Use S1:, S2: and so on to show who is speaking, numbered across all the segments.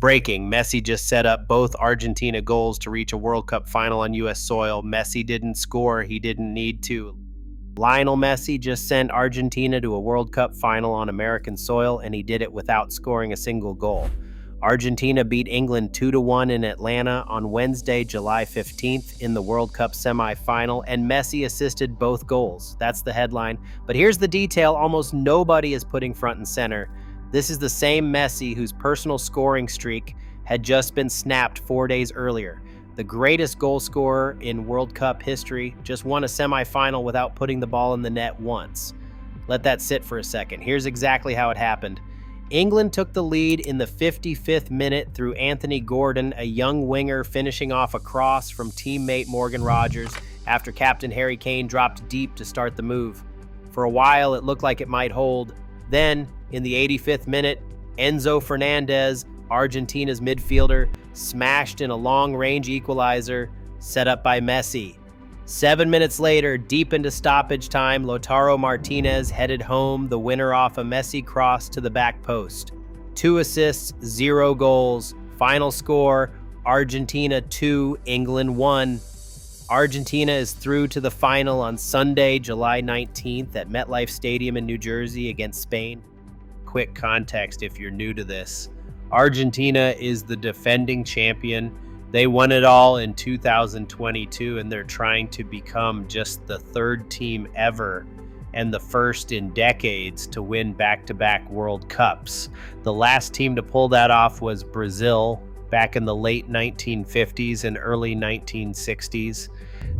S1: Breaking, Messi just set up both Argentina goals to reach a World Cup final on U.S. soil. Messi didn't score. He didn't need to. Lionel Messi just sent Argentina to a World Cup final on American soil, and he did it without scoring a single goal. Argentina beat England 2-1 in Atlanta on Wednesday, July 15th in the World Cup semifinal, and Messi assisted both goals. That's the headline. But here's the detail almost nobody is putting front and center. This is the same Messi whose personal scoring streak had just been snapped 4 days earlier. The greatest goal scorer in World Cup history just won a semifinal without putting the ball in the net once. Let that sit for a second. Here's exactly how it happened. England took the lead in the 55th minute through Anthony Gordon, a young winger finishing off a cross from teammate Morgan Rogers after Captain Harry Kane dropped deep to start the move. For a while, it looked like it might hold. Then, in the 85th minute, Enzo Fernandez, Argentina's midfielder, smashed in a long-range equalizer set up by Messi. 7 minutes later, deep into stoppage time, Lautaro Martinez headed home the winner off a Messi cross to the back post. 2 assists, 0 goals. Final score, Argentina 2, England 1. Argentina is through to the final on Sunday, July 19th at MetLife Stadium in New Jersey against Spain. Quick context if you're new to this. Argentina is the defending champion. They won it all in 2022, and they're trying to become just the 3rd team ever and the first in decades to win back-to-back World Cups. The last team to pull that off was Brazil back in the late 1950s and early 1960s.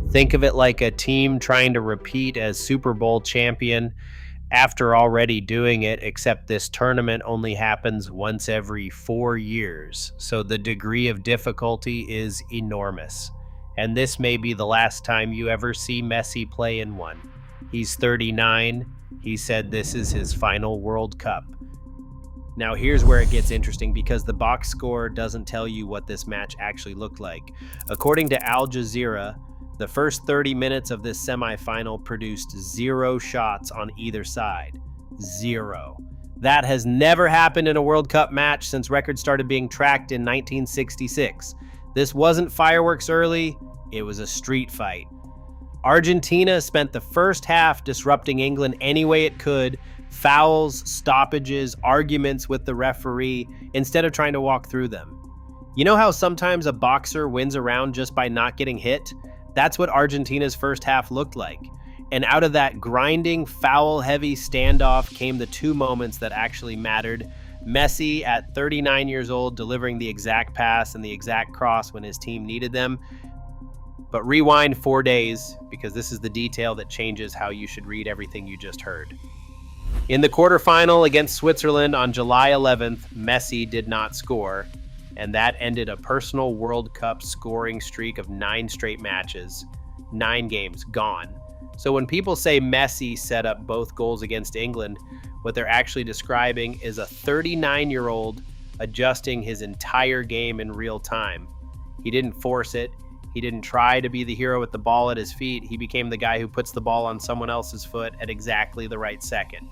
S1: Think of it like a team trying to repeat as Super Bowl champion after already doing it, except this tournament only happens once every 4 years, so the degree of difficulty is enormous. And this may be the last time you ever see Messi play in one. He's 39. He said this is his final World Cup. Now here's where it gets interesting because the box score doesn't tell you what this match actually looked like. According to Al Jazeera, the first 30 minutes of this semifinal produced 0 shots on either side. 0. That has never happened in a World Cup match since records started being tracked in 1966. This wasn't fireworks early, it was a street fight. Argentina spent the first half disrupting England any way it could, fouls, stoppages, arguments with the referee, instead of trying to walk through them. You know how sometimes a boxer wins a round just by not getting hit? That's what Argentina's first half looked like. And out of that grinding, foul-heavy standoff came the 2 moments that actually mattered. Messi, at 39 years old, delivering the exact pass and the exact cross when his team needed them. But rewind 4 days, because this is the detail that changes how you should read everything you just heard. In the quarterfinal against Switzerland on July 11th, Messi did not score, and that ended a personal World Cup scoring streak of 9 straight matches. 9 games gone. So when people say Messi set up both goals against England, what they're actually describing is a 39-year-old adjusting his entire game in real time. He didn't force it. He didn't try to be the hero with the ball at his feet. He became the guy who puts the ball on someone else's foot at exactly the right second.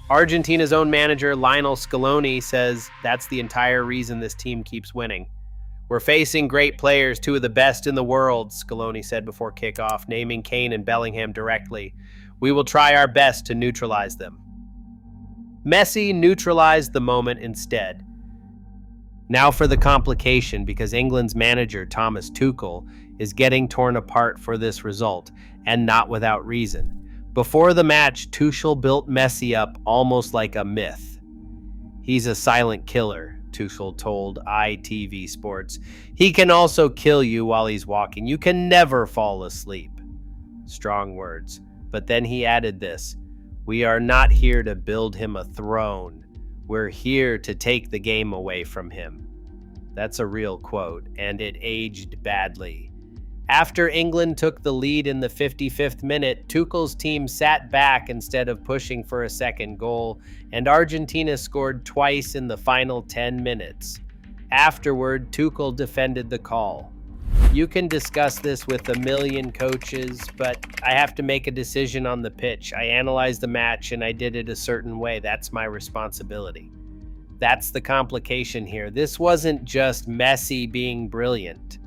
S1: Argentina's own manager, Lionel Scaloni, says that's the entire reason this team keeps winning. We're facing great players, 2 of the best in the world, Scaloni said before kickoff, naming Kane and Bellingham directly. We will try our best to neutralize them. Messi neutralized the moment instead. Now for the complication, because England's manager, Thomas Tuchel, is getting torn apart for this result, and not without reason. Before the match, Tuchel built Messi up almost like a myth. He's a silent killer, Tuchel told ITV Sports. He can also kill you while he's walking. You can never fall asleep. Strong words. But then he added this. We are not here to build him a throne. We're here to take the game away from him. That's a real quote, and it aged badly. After England took the lead in the 55th minute, Tuchel's team sat back instead of pushing for a second goal, and Argentina scored twice in the final 10 minutes. Afterward, Tuchel defended the call. You can discuss this with a million coaches, but I have to make a decision on the pitch. I analyzed the match and I did it a certain way. That's my responsibility. That's the complication here. This wasn't just Messi being brilliant.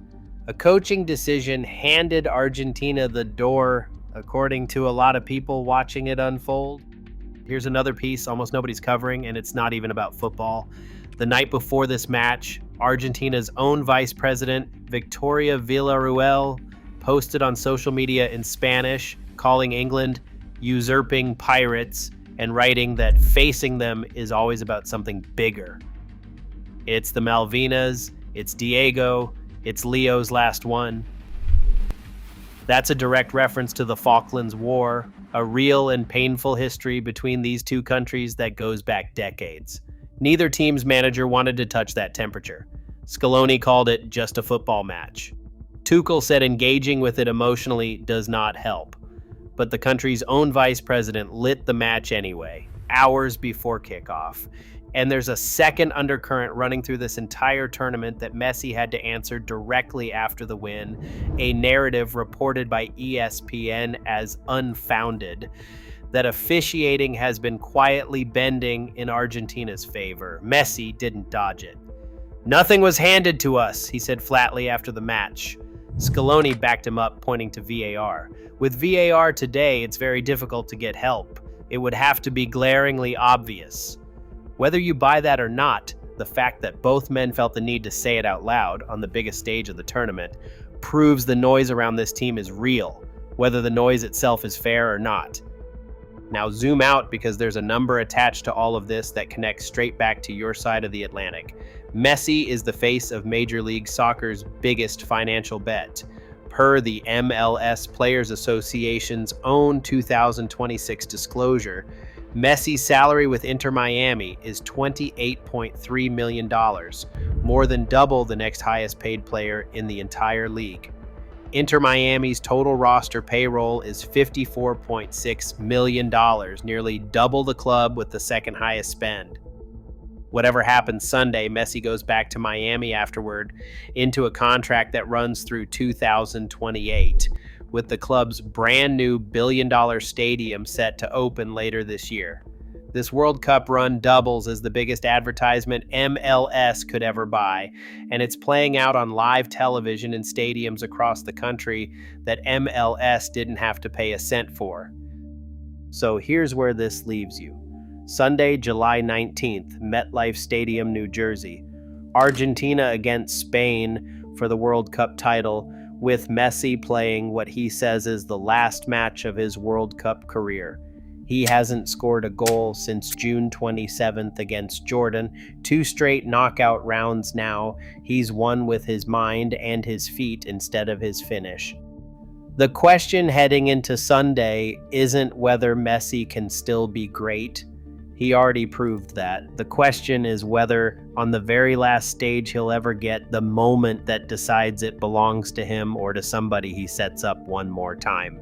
S1: A coaching decision handed Argentina the door, according to a lot of people watching it unfold. Here's another piece almost nobody's covering, and it's not even about football. The night before this match, Argentina's own vice president, Victoria Villarruel, posted on social media in Spanish, calling England usurping pirates and writing that facing them is always about something bigger. It's the Malvinas, it's Diego, it's Leo's last one. That's a direct reference to the Falklands War, a real and painful history between these two countries that goes back decades. Neither team's manager wanted to touch that temperature. Scaloni called it just a football match. Tuchel said engaging with it emotionally does not help. But the country's own vice president lit the match anyway, hours before kickoff. And there's a second undercurrent running through this entire tournament that Messi had to answer directly after the win, a narrative reported by ESPN as unfounded, that officiating has been quietly bending in Argentina's favor. Messi didn't dodge it. "Nothing was handed to us," he said flatly after the match. Scaloni backed him up, pointing to VAR. With VAR today, it's very difficult to get help. It would have to be glaringly obvious. Whether you buy that or not, the fact that both men felt the need to say it out loud on the biggest stage of the tournament proves the noise around this team is real, whether the noise itself is fair or not. Now zoom out, because there's a number attached to all of this that connects straight back to your side of the Atlantic. Messi is the face of Major League Soccer's biggest financial bet. Per the MLS Players Association's own 2026 disclosure, Messi's salary with Inter Miami is $28.3 million, more than double the next highest paid player in the entire league. Inter Miami's total roster payroll is $54.6 million, nearly double the club with the second highest spend. Whatever happens Sunday, Messi goes back to Miami afterward into a contract that runs through 2028, with the club's brand new billion-dollar stadium set to open later this year. This World Cup run doubles as the biggest advertisement MLS could ever buy, and it's playing out on live television in stadiums across the country that MLS didn't have to pay a cent for. So here's where this leaves you. Sunday, July 19th, MetLife Stadium, New Jersey. Argentina against Spain for the World Cup title, with Messi playing what he says is the last match of his World Cup career. He hasn't scored a goal since June 27th against Jordan. 2 straight knockout rounds now. He's won with his mind and his feet instead of his finish. The question heading into Sunday isn't whether Messi can still be great. He already proved that. The question is whether, on the very last stage, he'll ever get the moment that decides it belongs to him or to somebody he sets up one more time.